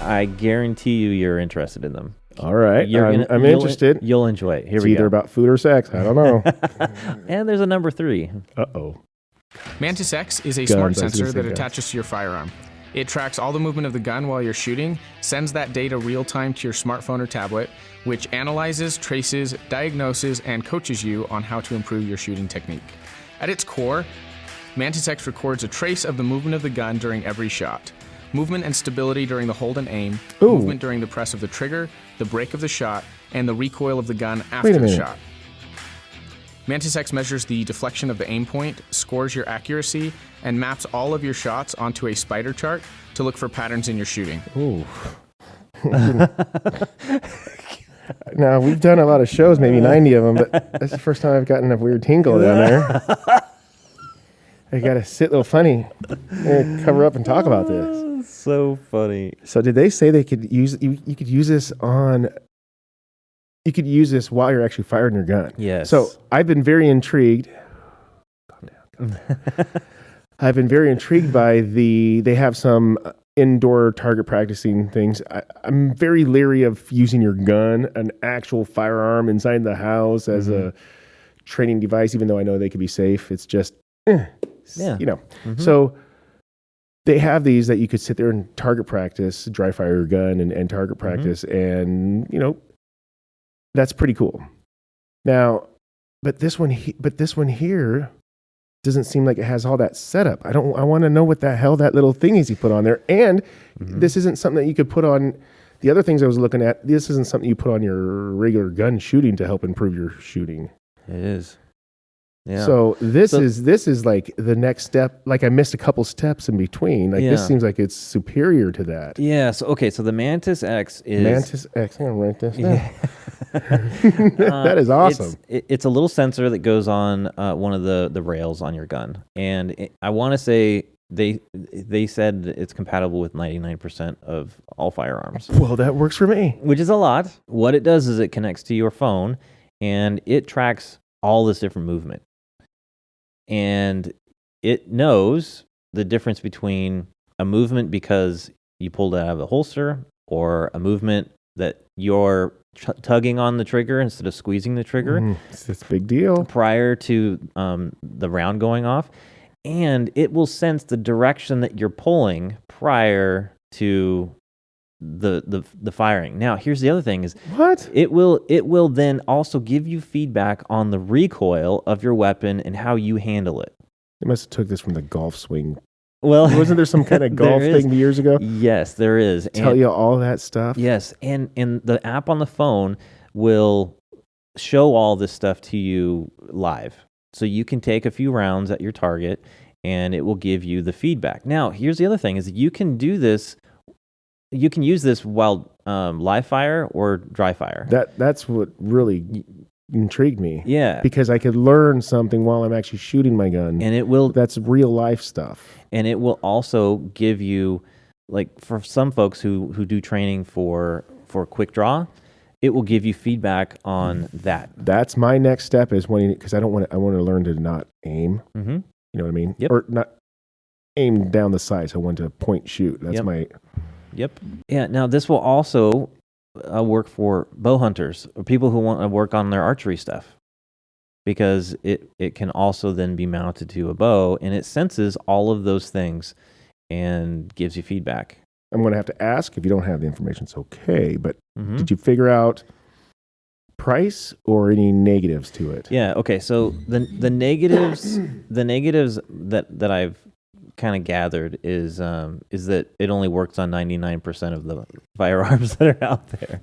I guarantee you're interested in them. All right. I'm interested. You'll enjoy it. Here it's we go. either about food or sex. I don't know. And there's a number 3. Uh-oh. Mantis X is a Guns, smart I was gonna sensor say that guns. attaches to your firearm. It tracks all the movement of the gun while you're shooting, sends that data real time to your smartphone or tablet, which analyzes, traces, diagnoses, and coaches you on how to improve your shooting technique. At its core, Mantis X records a trace of the movement of the gun during every shot. Movement and stability during the hold and aim, movement during the press of the trigger, the break of the shot, and the recoil of the gun after the shot. Mantis X measures the deflection of the aim point, scores your accuracy, and maps all of your shots onto a spider chart to look for patterns in your shooting. Ooh. Now, we've done a lot of shows, maybe 90 of them, but that's the first time I've gotten a weird tingle down there. I got to sit a little funny and cover up and talk about this. So funny. So did they say they could use, you could use this on, you could use this while you're actually firing your gun? Yes. So I've been very intrigued. Calm down. I've been very intrigued by they have some indoor target practicing things. I'm very leery of using your gun, an actual firearm inside the house as a training device, even though I know they could be safe. It's just, you know. So they have these that you could sit there and target practice, dry fire your gun and target practice. And, you know, that's pretty cool. Now, but this one here doesn't seem like it has all that setup. I want to know what the hell that little thing is he put on there. And this isn't something that you could put on the other things I was looking at. This isn't something you put on your regular gun shooting to help improve your shooting. It is. Yeah. So this is like the next step. Like I missed a couple steps in between. Like this seems like it's superior to that. Yeah. So so the Mantis X is Mantis X. I'm gonna write this down. That is awesome. It's a little sensor that goes on one of the rails on your gun, and I want to say they said that it's compatible with 99% of all firearms. Well, that works for me. Which is a lot. What it does is it connects to your phone, and it tracks all this different movement. And it knows the difference between a movement because you pulled it out of the holster or a movement that you're tugging on the trigger instead of squeezing the trigger. It's a big deal. Prior to the round going off. And it will sense the direction that you're pulling prior to the firing. Now, here's the other thing is what? It will then also give you feedback on the recoil of your weapon and how you handle it. They must have took this from the golf swing. Well, wasn't there some kind of golf thing years ago? Yes, there is. Tell you all that stuff? Yes, and the app on the phone will show all this stuff to you live. So you can take a few rounds at your target and it will give you the feedback. Now, here's the other thing is that you can do this. You can use this while live fire or dry fire. That's what really intrigued me. Yeah. Because I could learn something while I'm actually shooting my gun. And it will. That's real life stuff. And it will also give you, like for some folks who do training for quick draw, it will give you feedback on that. That's my next step is because I want to learn to not aim. Mm-hmm. You know what I mean? Yep. Or not aim down the sights. I want to point shoot. That's my. Yep. Yeah. Now this will also work for bow hunters or people who want to work on their archery stuff, because it can also then be mounted to a bow and it senses all of those things and gives you feedback. I'm going to have to ask if you don't have the information. It's okay, but did you figure out price or any negatives to it? Yeah. Okay. So the negatives that I've kind of gathered is that it only works on 99% of the firearms that are out there.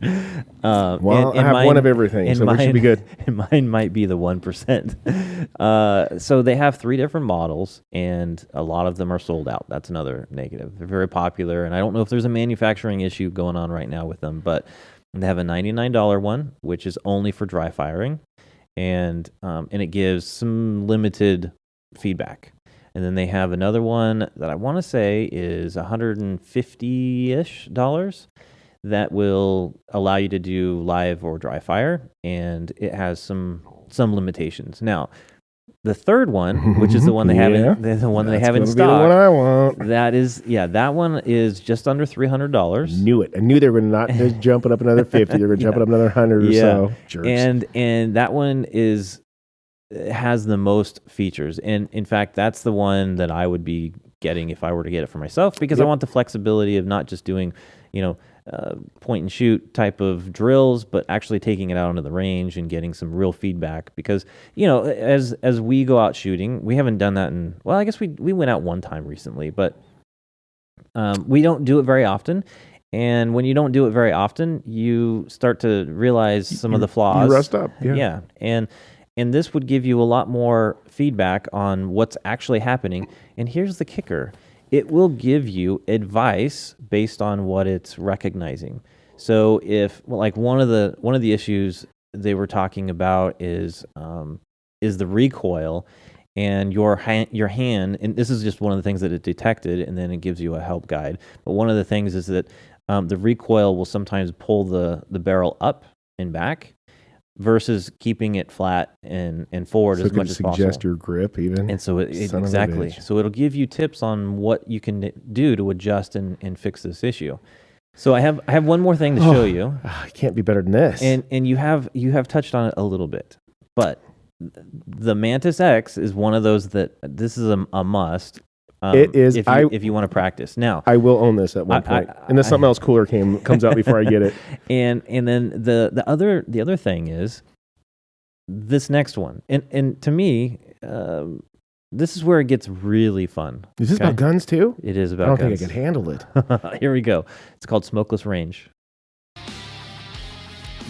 Well, I have one of everything, so we should be good. And mine might be the 1%. So they have 3 different models, and a lot of them are sold out. That's another negative. They're very popular, and I don't know if there's a manufacturing issue going on right now with them, but they have a $99 one, which is only for dry firing, and it gives some limited feedback. And then they have another one that I want to say is $150-ish that will allow you to do live or dry fire, and it has some limitations. Now, The third one, which is the one they haven't, the one they have in That's gonna be the stock. one I want. That one is just under $300. Knew it. I knew they were not just jumping up another 50. They were jumping up another 100 or so. Jerks. And that one has the most features. And in fact, that's the one that I would be getting if I were to get it for myself, because I want the flexibility of not just doing, point and shoot type of drills, but actually taking it out onto the range and getting some real feedback. Because, as we go out shooting, we haven't done that I guess we went out one time recently, but we don't do it very often. And when you don't do it very often, you start to realize some of the flaws. You rust up. Yeah. And this would give you a lot more feedback on what's actually happening. And here's the kicker. It will give you advice based on what it's recognizing. So if one of the issues they were talking about is the recoil, and your hand, and this is just one of the things that it detected, and then it gives you a help guide. But one of the things is that the recoil will sometimes pull the barrel up and back, versus keeping it flat and forward as much as possible. Suggest your grip even. And so exactly. So it'll give you tips on what you can do to adjust and fix this issue. So I have one more thing to show you. I can't be better than this. And you have touched on it a little bit, but the Mantis X is one of those that this is a must. It is. If you want to practice now. I will own this at one point, and then something else cooler comes out before I get it. And then the other thing is this next one, and to me, this is where it gets really fun. Is this about guns too? It is about. I don't guns. think I can handle it. Here we go. It's called Smokeless Range.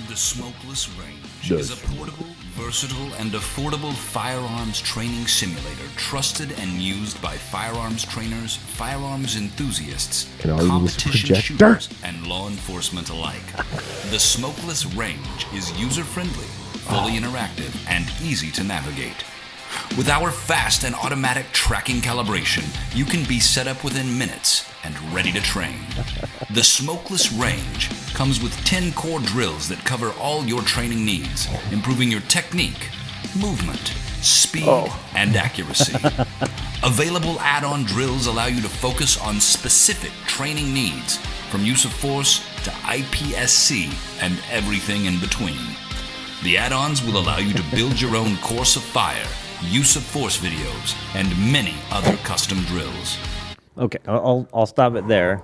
The Smokeless Range is a portable, versatile, and affordable firearms training simulator trusted and used by firearms trainers, firearms enthusiasts, competition shooters, and law enforcement alike. The Smokeless Range is user-friendly, fully interactive, and easy to navigate. With our fast and automatic tracking calibration, you can be set up within minutes and ready to train. The Smokeless Range comes with 10 core drills that cover all your training needs, improving your technique, movement, speed, and accuracy. Available add-on drills allow you to focus on specific training needs, from use of force to IPSC and everything in between. The add-ons will allow you to build your own course of fire, use of force videos, and many other custom drills. Okay, I'll stop it there.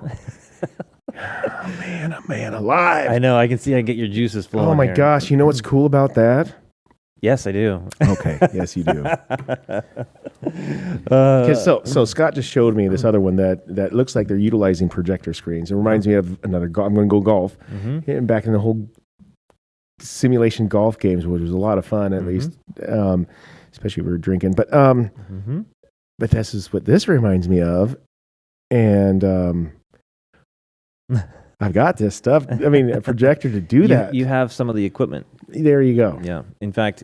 Man alive. I know, I can see I get your juices flowing. Oh my here. gosh, you know what's cool about that? Yes, I do. Okay, yes you do. So Scott just showed me this other one that looks like they're utilizing projector screens. It reminds me of another. I'm going to go golf. And back in the whole simulation golf games, which was a lot of fun, at least, especially if we were drinking. But this is what this reminds me of, and I've got this stuff. I mean, a projector to do that. You have some of the equipment. There you go. Yeah. In fact,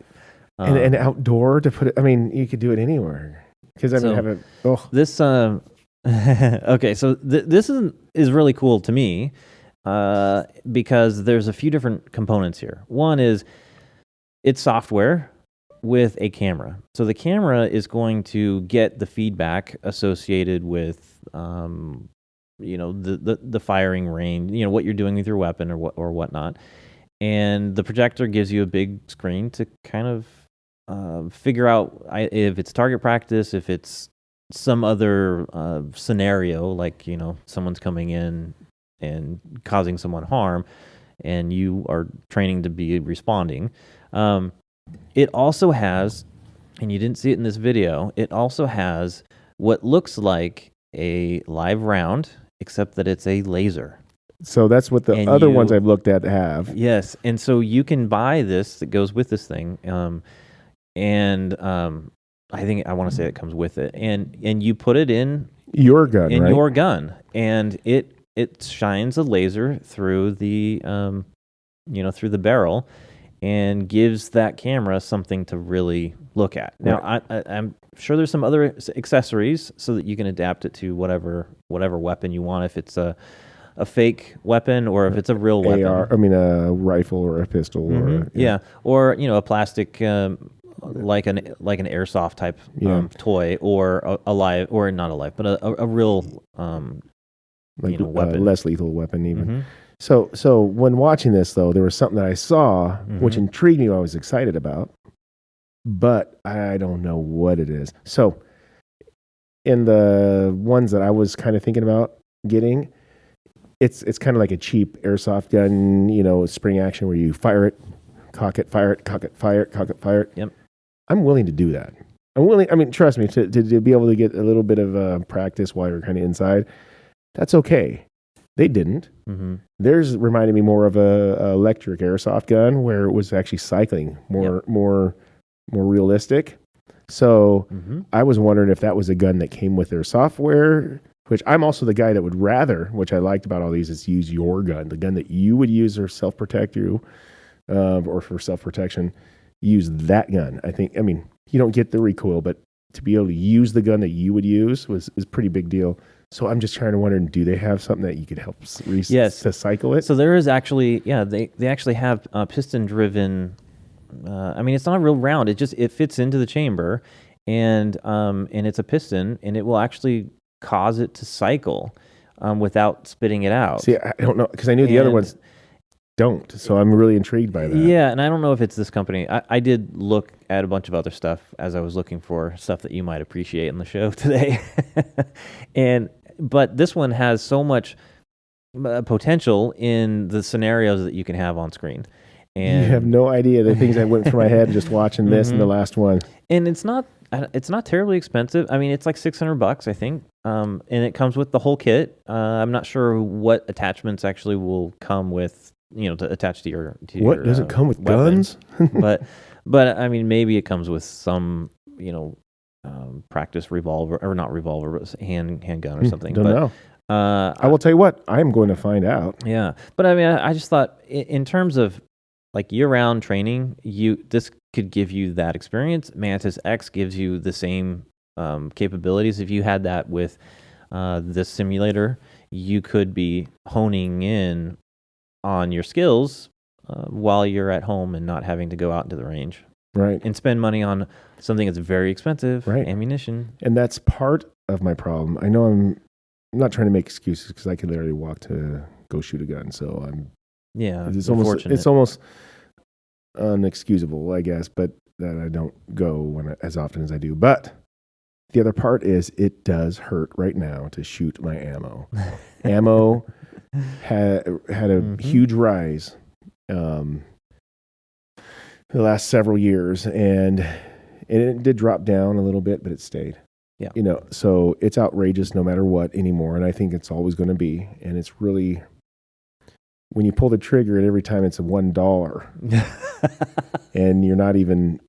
and outdoor to put it. I mean, you could do it anywhere. Because I have a. Oh, this. Okay, so this is really cool to me, because there's a few different components here. One is it's software with a camera. So the camera is going to get the feedback associated with the firing range, what you're doing with your weapon or whatnot. And the projector gives you a big screen to kind of figure out if it's target practice, if it's some other scenario, like, someone's coming in and causing someone harm, and you are training to be responding. It also has, and you didn't see it in this video, it also has what looks like a live round, except that it's a laser. So that's what the other ones I've looked at have. Yes, and so you can buy this that goes with this thing, I think I want to say it comes with it, and you put it in your gun, right? Your gun, and it shines a laser through the through the barrel, and gives that camera something to really look at. Now, right. I'm sure there's some other accessories so that you can adapt it to whatever weapon you want. If it's a fake weapon or if it's a real weapon. A rifle or a pistol. Mm-hmm. Or a plastic like an airsoft type toy, or a live, or not a live, but a real weapon, less lethal weapon even. So when watching this though, there was something that I saw which intrigued me. I was excited about, but I don't know what it is. So in the ones that I was kind of thinking about getting, it's kind of like a cheap airsoft gun, spring action where you fire it, cock it, fire it, cock it, fire it, cock it, fire it. Yep. I'm willing to do that. Trust me, to be able to get a little bit of practice while you're kind of inside, that's okay. They didn't. Theirs reminded me more of a electric airsoft gun where it was actually cycling, more realistic. So I was wondering if that was a gun that came with their software, which I'm also the guy that would rather, which I liked about all these, is use your gun, the gun that you would use or self-protect you, or for self-protection, use that gun. You don't get the recoil, but to be able to use the gun that you would use is a pretty big deal. So I'm just trying to wonder, do they have something that you could help to cycle it? So there is actually, they actually have piston-driven. It's not a real round. It fits into the chamber, and it's a piston, and it will actually cause it to cycle without spitting it out. See, I don't know, because I knew the other ones don't, so I'm really intrigued by that. Yeah, and I don't know if it's this company. I did look at a bunch of other stuff as I was looking for stuff that you might appreciate in the show today, but this one has so much potential in the scenarios that you can have on screen. And you have no idea the things that went through my head just watching this and the last one. And it's not terribly expensive. It's like $600, I think. And it comes with the whole kit. I'm not sure what attachments actually will come with, to attach to your. What, does it come with guns? but maybe it comes with some, practice revolver, or not revolver, but handgun or something. Don't know. I will tell you what, I am going to find out. Yeah, but I just thought in terms of like year-round training, this could give you that experience. Mantis X gives you the same capabilities. If you had that with this simulator, you could be honing in on your skills while you're at home and not having to go out into the range. Right. And spend money on something that's very expensive, ammunition. And that's part of my problem. I know I'm not trying to make excuses, because I could literally walk to go shoot a gun. So it's almost unexcusable, I guess, but that I don't go as often as I do. But the other part is it does hurt right now to shoot my ammo. Ammo had a huge rise the last several years, and it did drop down a little bit, but it stayed. Yeah. So it's outrageous no matter what anymore, and I think it's always going to be. And it's really, when you pull the trigger, and every time it's $1, and you're not even,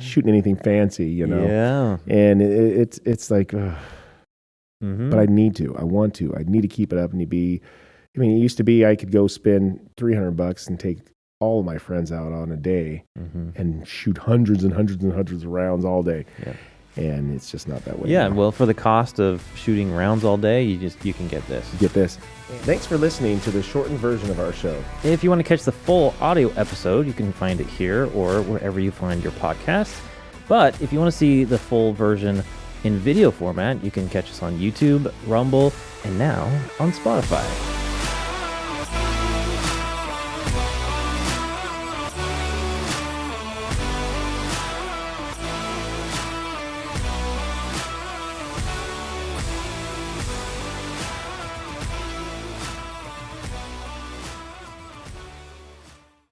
shooting anything fancy, Yeah. And it's like, but I need to. I want to. I need to keep it up and it used to be I could go spend $300 and take all of my friends out on a day and shoot hundreds and hundreds and hundreds of rounds all day. Yeah. And it's just not that way. Yeah, well, for the cost of shooting rounds all day, you can get this. Get this. Thanks for listening to the shortened version of our show. If you want to catch the full audio episode, you can find it here or wherever you find your podcasts. But if you want to see the full version in video format, you can catch us on YouTube, Rumble, and now on Spotify.